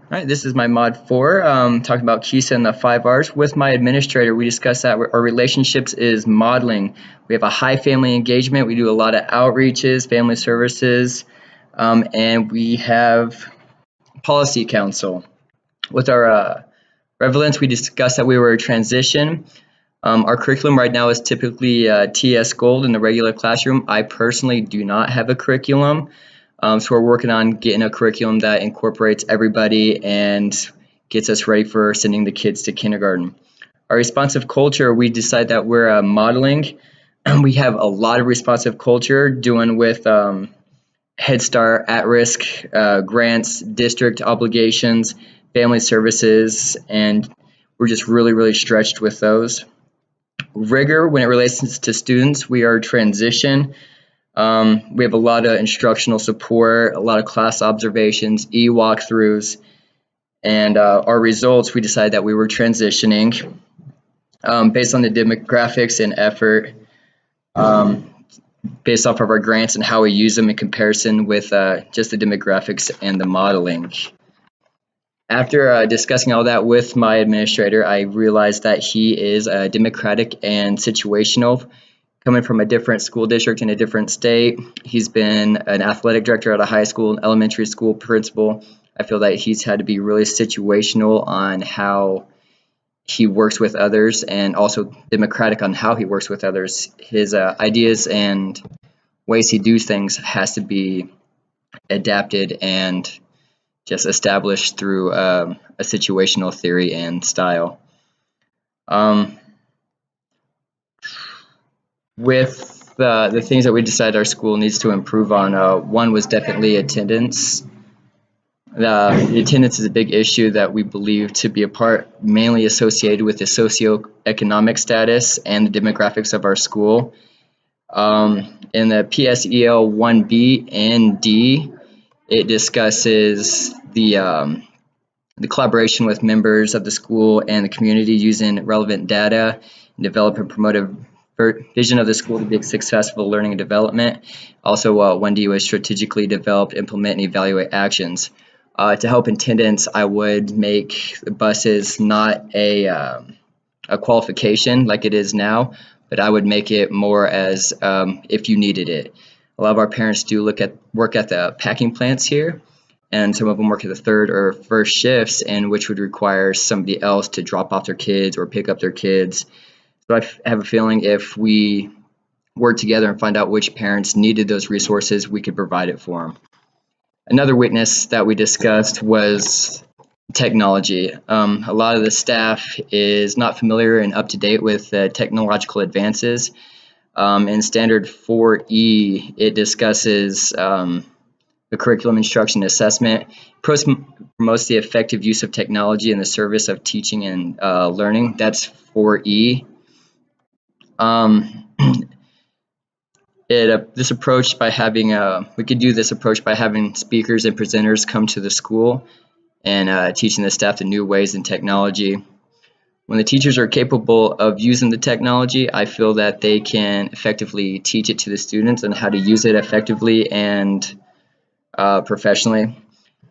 All right, this is my mod 4, talking about KISA and the 5 Rs. With my administrator, we discussed that our relationships is modeling. We have a high family engagement. We do a lot of outreaches, family services, and we have policy council. With our relevance, we discussed that we were a transition. Our curriculum right now is typically TS Gold in the regular classroom. I personally do not have a curriculum. So we're working on getting a curriculum that incorporates everybody and gets us ready for sending the kids to kindergarten. Our responsive culture, we decide that we're modeling. We have a lot of responsive culture doing with Head Start, at-risk grants, district obligations, family services, and we're just really stretched with those. Rigor, when it relates to students, we are transition. We have a lot of instructional support, a lot of class observations, e-walkthroughs, and our results, we decided that we were transitioning based on the demographics and effort, based off of our grants and how we use them in comparison with just the demographics and the modeling. After discussing all that with my administrator, I realized that he is democratic and situational. Coming from a different school district in a different state, he's been an athletic director at a high school, an elementary school principal. I feel that he's had to be really situational on how he works with others and also democratic on how he works with others. His ideas and ways he does things has to be adapted and just established through a situational theory and style. With the things that we decided our school needs to improve on, one was definitely attendance. The attendance is a big issue that we believe to be a part mainly associated with the socioeconomic status and the demographics of our school. In the PSEL 1B and D, it discusses the collaboration with members of the school and the community using relevant data and develop and promote a vision of the school to be successful learning and development. Also, 1D was strategically develop, implement, and evaluate actions. To help attendance, I would make buses not a qualification like it is now, but I would make it more as if you needed it. A lot of our parents do work at the packing plants here, and some of them work at the third or first shifts, and which would require somebody else to drop off their kids or pick up their kids. So I have a feeling if we work together and find out which parents needed those resources, we could provide it for them. Another weakness that we discussed was technology. A lot of the staff is not familiar and up to date with technological advances. In Standard 4E, it discusses the curriculum instruction assessment, promotes the effective use of technology in the service of teaching and learning. That's 4E. This approach by having we could do this approach by having speakers and presenters come to the school and teaching the staff the new ways in technology. When the teachers are capable of using the technology, I feel that they can effectively teach it to the students and how to use it effectively and professionally.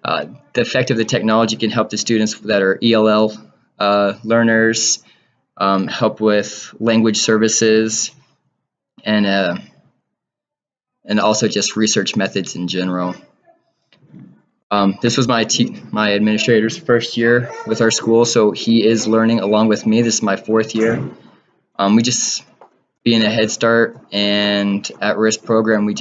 The effect of the technology can help the students that are ELL learners, help with language services, and also just research methods in general. This was my administrator's first year with our school, so he is learning along with me. This is my 4th year. We just being a Head Start and at-risk program, we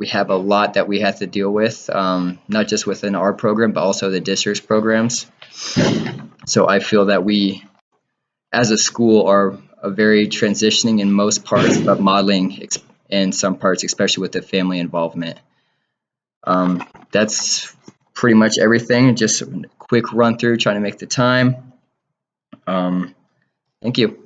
have a lot that we have to deal with, not just within our program, but also the district's programs. So I feel that we, as a school, are very transitioning in most parts, but modeling in some parts, especially with the family involvement. That's pretty much everything. Just a quick run through, trying to make the time. Thank you.